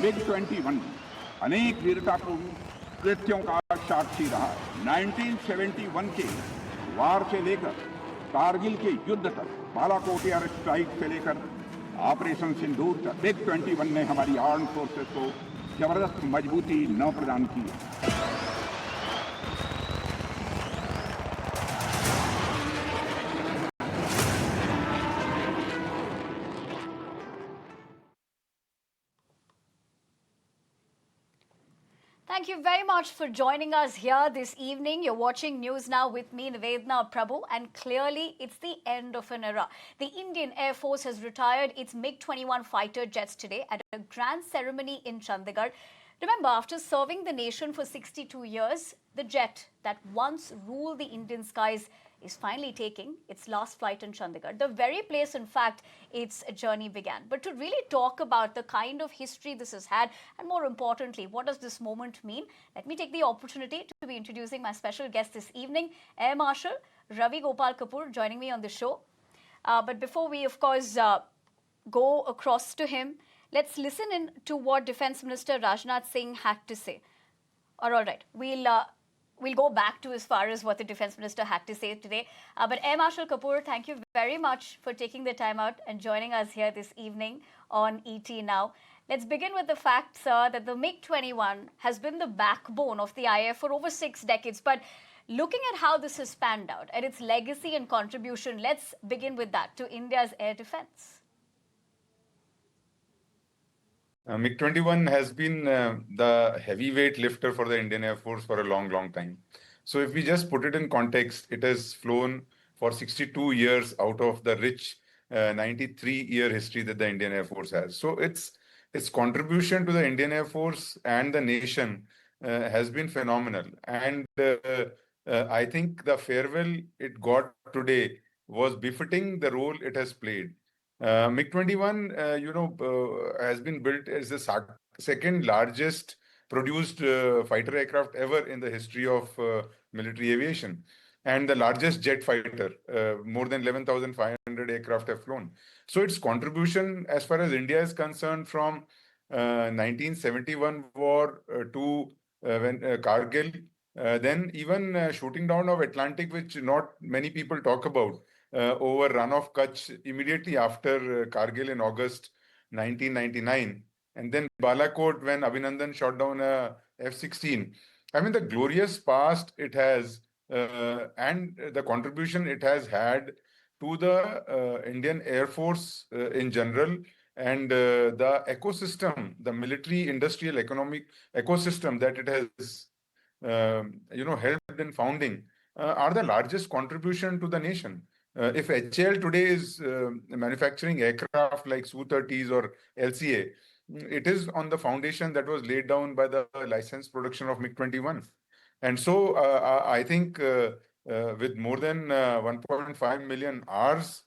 MiG-21 अनेक वीरतापूर्ण कृत्यों का साक्षी रहा है। 1971 के वार से लेकर कारगिल के युद्ध तक, बालाकोट एयर स्ट्राइक से लेकर ऑपरेशन सिंदूर तक MiG-21 ने हमारी आर्म फोर्सेस को जबरदस्त मजबूती न प्रदान की है। Thank you very much for joining us here this evening. You're watching News Now with me, Nivedna Prabhu, and clearly it's the end of an era. The Indian Air Force has retired its MiG-21 fighter jets today at a grand ceremony in Chandigarh. Remember, after serving the nation for 62 years, the jet that once ruled the Indian skies is finally taking its last flight in Chandigarh, the very place, in fact, its journey began. But to really talk about the kind of history this has had, and more importantly, what does this moment mean, let me take the opportunity to be introducing my special guest this evening, Air Marshal Ravi Gopal Kapoor, joining me on the show. But before we, of course, go across to him, let's listen in to what Defence Minister Rajnath Singh had to say. All right, we'll go back to as far as what the Defence Minister had to say today. But Air Marshal Kapoor, thank you very much for taking the time out and joining us here this evening on ET Now. Let's begin with the fact, sir, that the MiG-21 has been the backbone of the IAF for over 6 decades. But looking at how this has panned out and its legacy and contribution, let's begin with that to India's air defence. MiG-21 has been the heavyweight lifter for the Indian Air Force for a long, long time. So if we just put it in context, it has flown for 62 years out of the rich 93-year history that the Indian Air Force has. So its contribution to the Indian Air Force and the nation has been phenomenal. And I think the farewell it got today was befitting the role it has played. MiG-21, has been built as the second largest produced fighter aircraft ever in the history of military aviation, and the largest jet fighter. More than 11,500 aircraft have flown. So its contribution, as far as India is concerned, from 1971 war to when Kargil, then even shooting down of Atlantic, which not many people talk about. Over run of Kutch immediately after Kargil in August 1999, and then Balakot when Abhinandan shot down a F-16. I mean, the glorious past it has and the contribution it has had to the Indian Air Force in general, and the ecosystem, the military, industrial, economic ecosystem that it has helped in founding are the largest contribution to the nation. If HAL today is manufacturing aircraft like Su-30s or LCA, it is on the foundation that was laid down by the licensed production of MiG-21. And so I think with more than 1.5 million hours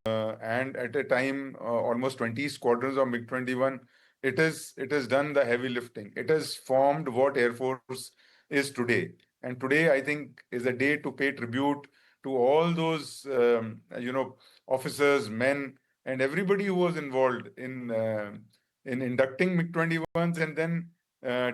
and at a time almost 20 squadrons of MiG-21, it has done the heavy lifting. It has formed what Air Force is today. And today, I think, is a day to pay tribute to all those, officers, men, and everybody who was involved in inducting MiG-21s and then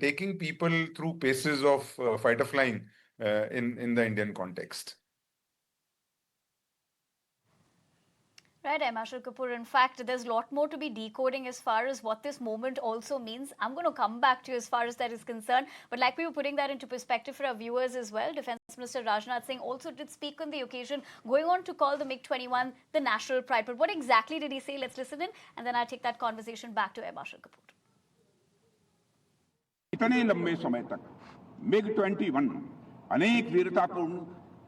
taking people through paces of fighter flying in the Indian context. Right, Air Marshal Kapoor. In fact, there's a lot more to be decoding as far as what this moment also means. I'm going to come back to you as far as that is concerned. But like we were putting that into perspective for our viewers as well, Defence Minister Rajnath Singh also did speak on the occasion, going on to call the MiG-21 the national pride. But what exactly did he say? Let's listen in, and then I'll take that conversation back to Air Marshal Kapoor. इतने लंबे समय तक MiG-21 अनेक वीरतापूर्ण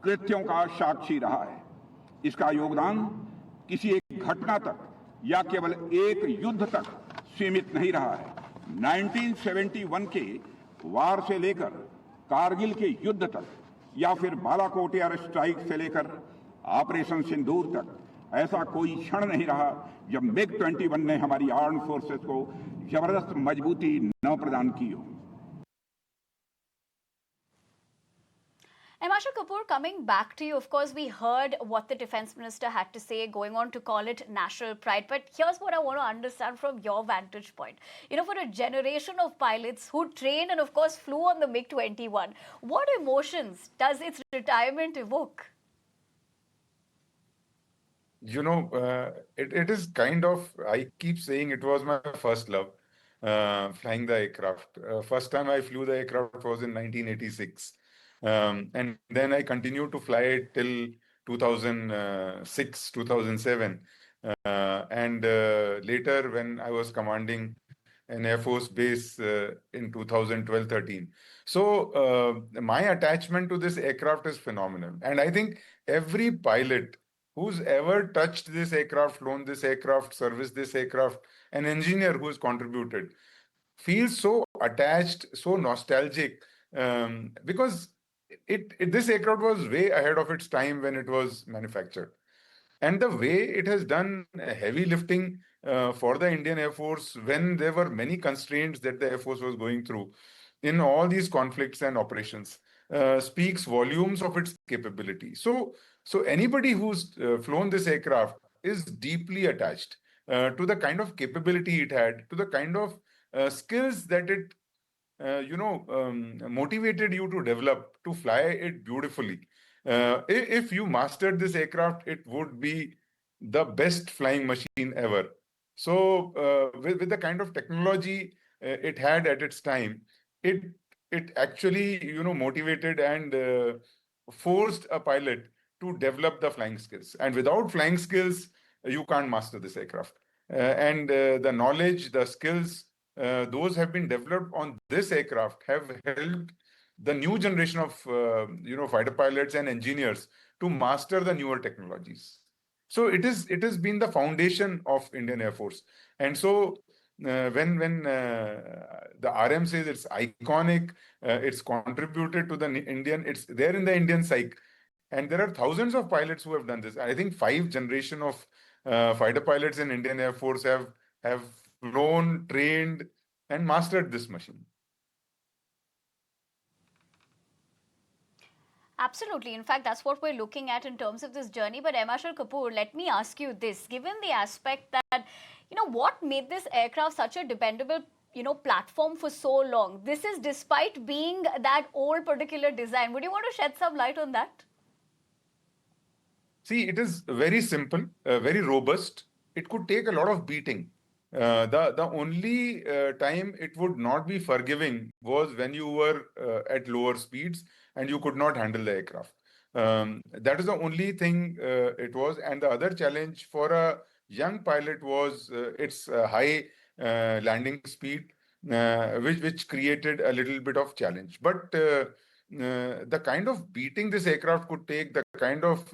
कृत्यों का साक्षी रहा है। इसका योगदान किसी एक घटना तक या केवल एक युद्ध तक सीमित नहीं रहा है। 1971 के वार से लेकर कारगिल के युद्ध तक या फिर बालाकोट एयर स्ट्राइक से लेकर ऑपरेशन सिंदूर तक ऐसा कोई क्षण नहीं रहा जब MiG-21 ने हमारी आर्म फोर्सेस को जबरदस्त मजबूती न प्रदान की हो। And Marshal Kapoor, coming back to you, of course, we heard what the defense minister had to say, going on to call it national pride. But here's what I want to understand from your vantage point. For a generation of pilots who trained and, of course, flew on the MiG-21, what emotions does its retirement evoke? It is kind of, I keep saying it was my first love, flying the aircraft. First time I flew the aircraft was in 1986. And then I continued to fly it till 2006, 2007. And later, when I was commanding an Air Force base in 2012-13. So my attachment to this aircraft is phenomenal. And I think every pilot who's ever touched this aircraft, flown this aircraft, serviced this aircraft, an engineer who's contributed, feels so attached, so nostalgic, because this aircraft was way ahead of its time when it was manufactured. And the way it has done heavy lifting for the Indian Air Force when there were many constraints that the Air Force was going through in all these conflicts and operations speaks volumes of its capability. So anybody who's flown this aircraft is deeply attached to the kind of capability it had, to the kind of skills that it motivated you to develop, to fly it beautifully. If you mastered this aircraft, it would be the best flying machine ever. So, with the kind of technology it had at its time, it it actually motivated and forced a pilot to develop the flying skills. And without flying skills, you can't master this aircraft. And the knowledge, the skills, those have been developed on this aircraft have helped the new generation of fighter pilots and engineers to master the newer technologies. So it has been the foundation of Indian Air Force. And so when the RM says it's iconic, it's contributed to the Indian, it's there in the Indian psyche. And there are thousands of pilots who have done this. I think 5 generation of fighter pilots in Indian Air Force have flown, trained, and mastered this machine. Absolutely. In fact, that's what we're looking at in terms of this journey. But Marshal Kapoor, let me ask you this. Given the aspect that, what made this aircraft such a dependable platform for so long? This is despite being that old particular design. Would you want to shed some light on that? See, it is very simple, very robust. It could take a lot of beating. The only time it would not be forgiving was when you were at lower speeds and you could not handle the aircraft. That is the only thing it was. And the other challenge for a young pilot was its high landing speed, which created a little bit of challenge. But the kind of beating this aircraft could take, the kind of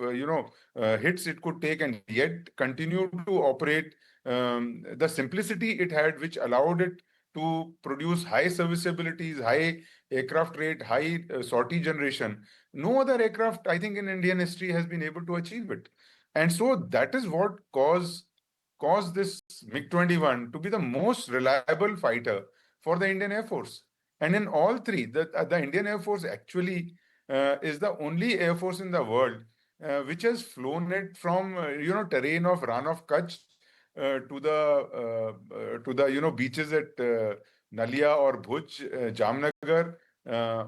hits it could take, and yet continue to operate. The simplicity it had, which allowed it to produce high serviceabilities, high aircraft rate, high sortie generation. No other aircraft, I think, in Indian history has been able to achieve it. And so that is what caused this MiG-21 to be the most reliable fighter for the Indian Air Force. And in all three, the Indian Air Force actually is the only Air Force in the world which has flown it from terrain of Rann of Kutch to the beaches at Nalia or Bhuj, Jamnagar,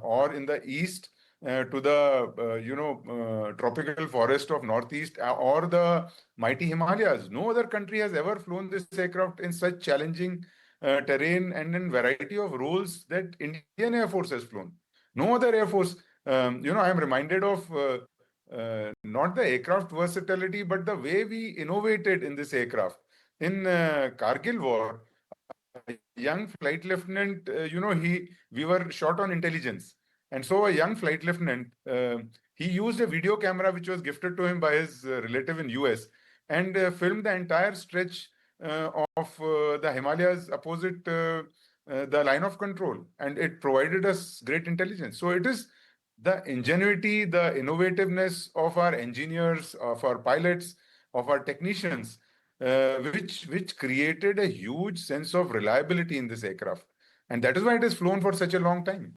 or in the east to the tropical forest of northeast or the mighty Himalayas. No other country has ever flown this aircraft in such challenging terrain and in variety of roles that Indian Air Force has flown. No other Air Force. I am reminded of not the aircraft versatility, but the way we innovated in this aircraft. In Kargil War, a young flight lieutenant, we were short on intelligence. And so a young flight lieutenant, he used a video camera which was gifted to him by his relative in US and filmed the entire stretch of the Himalayas opposite the line of control. And it provided us great intelligence. So it is the ingenuity, the innovativeness of our engineers, of our pilots, of our technicians, which created a huge sense of reliability in this aircraft. And that is why it has flown for such a long time.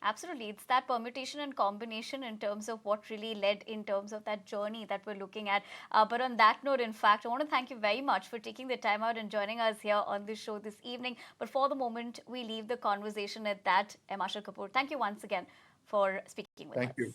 Absolutely. It's that permutation and combination in terms of what really led in terms of that journey that we're looking at. But on that note, in fact, I want to thank you very much for taking the time out and joining us here on this show this evening. But for the moment, we leave the conversation at that. M. Ashar Kapoor, thank you once again for speaking with us. Thank you.